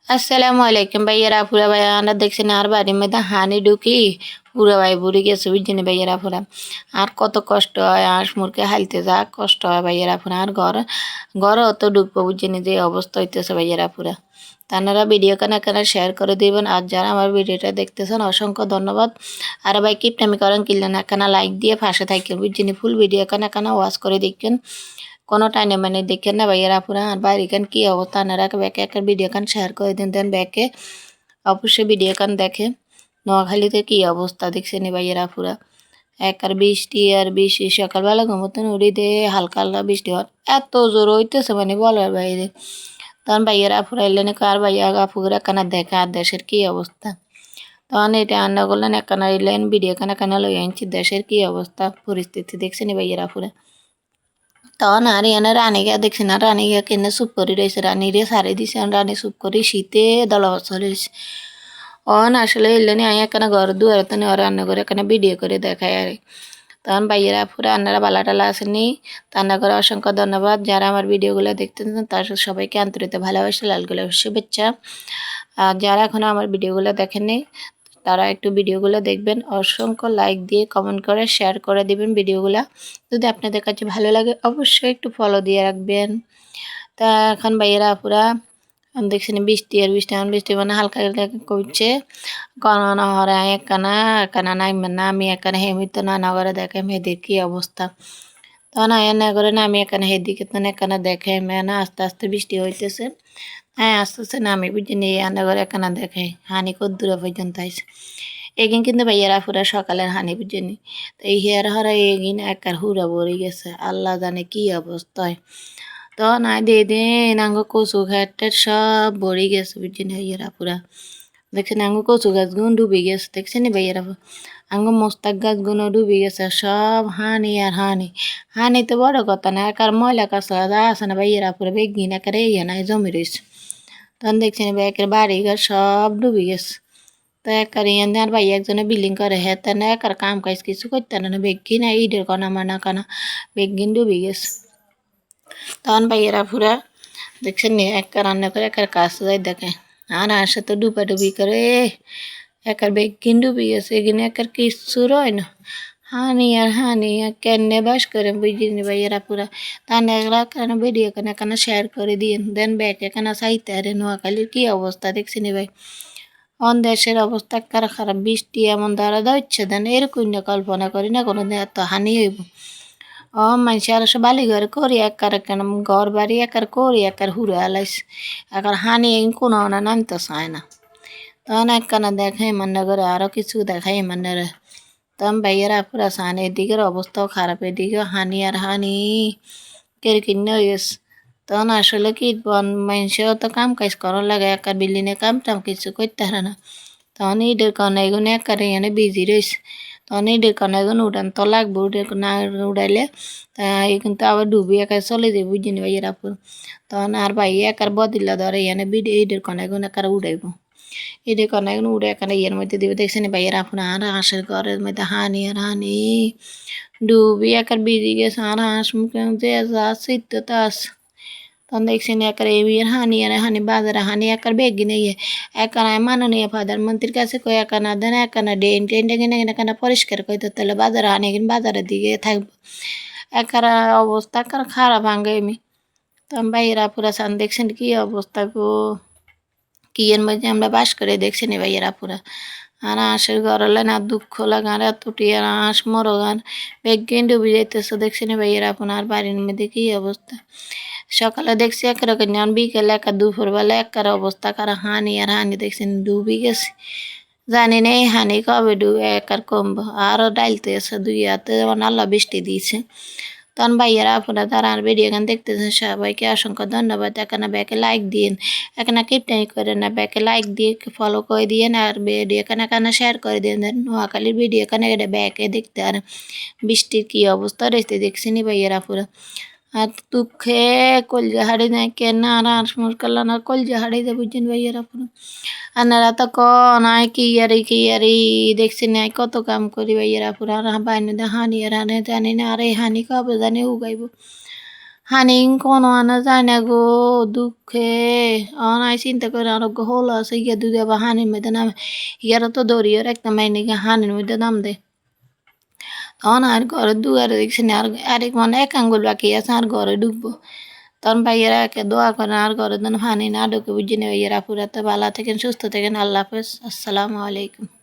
আসসালামু আলাইকুম ভাইয়ারা আপুরা ভাইয়া আমরা দেখছেন আর বাড়ির মধ্যে হানি ঢুকি পুরা ভাই বুড়ি গেছে বুঝছেন ভাইয়ারা আপুরা আর কত কষ্ট হয় হাঁস মুরগি হালতে যা কষ্ট হয় ভাইয়ারা আপুরা আর ঘরে অত ঢুকবো বুঝছেন যে অবস্থা হইতেছে ভাইয়ারা আপুরা তানারা ভিডিও কানা কানা শেয়ার করে দিবেন আর যারা আমার ভিডিওটা দেখতেছেন অসংখ্য ধন্যবাদ আর ভাই কিপটামি করেন কিনলেন একখানা লাইক দিয়ে পাশে থাকেন বুঝছেন ফুল ভিডিও কানা কানা ওয়াচ করে দেখবেন কোনো টাইমে মানে দেখেন না ভাইয়ারা আপুরা আর বাইরে কান কি অবস্থা আপনারা ব্যাকে একটা ভিডিও কান শেয়ার করে দিন দেন ব্যাকে অবশ্যই ভিডিও কান দেখে নোয়াখালীতে কি অবস্থা দেখছেন ভাইয়ারা আপুরা এক আর বৃষ্টি আর বৃষ্টি সকালবেলা ঘুমোতেন উড়ি দিয়ে হালকা হালকা বৃষ্টি হয় এত জোর হইতেছে মানে বলার বাইরে তখন ভাইয়ারা আপুরা এলেন আর ভাইয়া আপুরা কানা দেখা আর দেশের কি অবস্থা তখন এটা রান্না করলেন একখানা এলেন ভিডিও কানা কানা লই আনছি দেশের কি অবস্থা পরিস্থিতি দেখছেন ভাইয়ারা আপুরা তখন আর এনে রানীকে দেখছি না রানীকে কেনে চুপ করে রয়েছে রানীরে সারি দিছে রানী চুপ করে শীতে দলা চলেছে অন আসলে এলেনি আমি এখানে ঘর দুয়ার তো ওর রান্না করে এখানে ভিডিও করে দেখায় আর তখন ভাইয়েরা পুরো রান্নারা বালা টালা আসেনি রান্না করে অসংখ্য ধন্যবাদ যারা আমার ভিডিওগুলো দেখতেন তার সবাইকে আন্তরিক ভালোবাসা লাল গোলাপ শুভেচ্ছা আর যারা এখনও আমার ভিডিওগুলো দেখেননি তারা একটু ভিডিওগুলো দেখবেন অসংখ্য লাইক দিয়ে কমেন্ট করে শেয়ার করে দিবেন ভিডিওগুলো যদি আপনাদের কাছে ভালো লাগে অবশ্যই একটু ফলো দিয়ে রাখবেন তা এখন ভাইয়েরা পুরা দেখছেন বৃষ্টি আর বৃষ্টি এখন বৃষ্টি মানে হালকা করছে কনা হরে একখানা একখানা না আমি এখানে হেমিত না নগরে দেখে মেয়েদের কি অবস্থা তখন না করে না আমি এখানে হেদিকে তো এখানে দেখে মেয়ে না আস্তে আস্তে বৃষ্টি হইতেছে হ্যাঁ আস্তে আস্তে না আমি বুঝিনি রান্না করে এখানে দেখে হানি কত দূরে পর্যন্ত আইসে এগিন কিন্তু ভাইয়ারা পুরা সকালের হানি বুঝিনি তো এই হেয়ার হরা এগিন একার হুরা ভরে গেছে আল্লাহ জানে কি অবস্থায় তখন আই দিয়ে দিন আঙ্গ কচু ঘাটের সব ভরে গেছে বুঝিনি ভাইয়ারা পুরা দেখছেন আঙ্গ কচু গাছগুলো ডুবে গেছে দেখছেন ভাইয়ারা আঙ্গ মোস্তাক গাছগুলো ডুবে গেছে সব হানি আর হানি হানি তো বড় কথা না একার ময়লা কাঁচা যা আছে না ভাইয়ারা পুরা বেগিন একার এই নাই জমি রয়েছে তখন দেখছেন একের বাড়ি ঘর সব ডুবে গেছে তো একার ইয়ান আর ভাই একজনে বিল্ডিং করে হেতে না একার কাম কাজ কিছু করতে না বেগিন ইডের কনা মানা কানা বেগিন ডুবে গেছে তখন ভাইয়েরা পুরা দেখছেন নি একার রান্না করে একার কাজ যাই দেখে আর আসে তো ডুবা ডুবি করে একার বেগিন ডুবি গেছে এগিনে একার কিচ্ছু রয় না হানি আর হানি কেনে বাস করে বুঝিনি ভাইয়েরা পুরা তাহলে কেন ভিডিও কেন শেয়ার করে দিন দেন ব্যাগ এখানে চাইতে আরে নোয়াখালীর কি অবস্থা দেখছি নি ভাই অন দেশের অবস্থা কার খারাপ বৃষ্টি এমন দ্বারা হচ্ছে দেন এরকম কল্পনা করি না কোনো দিন এত হানি হইব মানুষ আর সব বালি ঘরে করি একার কেন ঘর বাড়ি একার করি একার হুড়ে আলাইস একার হানি কোনো না নামতে চায় না তখন একখানা দেখাই মান্না করে আরও কিছু দেখাই মান্নারে তখন ভাইয়েরা পুরা সান এদিকের অবস্থাও খারাপ এদিকেও হানি আর হানি কিনে হয়ে গেছে তখন আসলে কি মানুষেও তো কাম কাজ করার লাগে একার বিল্ডিংয়ে কাম টাম কিছু করতে পারে না তখন ঈদের কারণে এগুলো একার এখানে বিজি রয়েছে তখন ঈদের কারণে এখন উড়ান তো লাগবে না উড়াইলে কিন্তু আবার ডুবি একা চলে যাবে বুঝিনি ভাইয়েরা তখন আর ভাই একার বদিলা ধরে এখানে ঈদের কারণে এখন একার উড়াইব ঈদের কারণে এখন উড়ে এখানে ইয়ের মধ্যে দিবে দেখছেন ভাইয়েরা আপনার হাঁসের ঘরের মধ্যে হানি আর হানি ডুবি একার বিজি গেছে আর হাঁস মুখে যে যা শীত তো আছে তখন দেখছেন একার এর হানি আর হানি বাজারে হানি একার বেগি নিয়ে একানা মাননীয় প্রধানমন্ত্রীর কাছে কই একানা দেন একানা ড্রেন ট্রেনটা কিনে একানা পরিষ্কার করতে তাহলে বাজারে হানি কিনে বাজারের দিকে থাকবো একার অবস্থা একার খারাপ ভাঙ্গে আমি তখন ভাইয়েরা পুরা সান দেখছেন কি অবস্থা গো কি এর মধ্যে আমরা বাস করে দেখছেন ভাইয়েরা পুরা আর হাঁসের ঘর হলে না দুঃখ লাগে আর এতটি আর হাঁস মরগান বেগিন ডুবে যাইতেছে দেখছেন ভাইয়েরা আপনার বাড়ির মধ্যে কি অবস্থা সকালে দেখছি একরকম যেমন বিকেলে একা দুপুরবেলা একার অবস্থা কার হানি আর হানি দেখছেন ডুবি গেছে জানি না এই হানি কবে ডুবে একার কমবো আরও ডাইলতে আছে দুই হাতে যেমন আল্লাহ বৃষ্টি দিয়েছে তখন ভাইয়েরা আপনারা তারা আর ভিডিও গান দেখতেছেন সবাইকে অসংখ্য ধন্যবাদ এখানে ব্যাকে লাইক দিন এখানে কিপটানি করে না ব্যাকে লাইক দিয়ে ফলো করে দিয়ে আর ভিডিও এখানে শেয়ার করে দিন নোয়াখালীর ভিডিও এখানে ব্যাকে দেখতে আর বৃষ্টির কী অবস্থা রয়েছে দেখছি নি ভাইয়েরা পুরো আর দুঃখে কলজা হাড়ি নাই কেন আর হাঁস মুরকাল না কলজা হাড়ি দে বুঝছেন ভাইয়েরা পুরো আনারা তো নাই কি আরে দেখছি নাই কত কাম করি ভাইয়েরা পুরো আর বাইনে হানি আর হানি জানি না আর এই হানি কবে জানি উগাইব হানি কোনো আনা যায় না গো দুঃখে অনাই চিন্তা করে আর হলো আছে গিয়া দুধে আবার হানির মধ্যে নামে ইয়ারা তো দড়িও রাখতাম মাইনে গিয়ে হানির মধ্যে নাম দে তখন আর ঘরে দুয়ারে দেখছি না আর আরেক মানে এক আঙ্গুল বাকি আছে আর ঘরে ঢুকবো তখন ভাইয়েরা একে দোয়া করেন আর ঘরে যেন পানি না ঢুকে বুঝি না ভাইয়েরা পুরাতে ভালো থাকেন সুস্থ থাকেন আল্লাহ হাফেজ আসসালামু আলাইকুম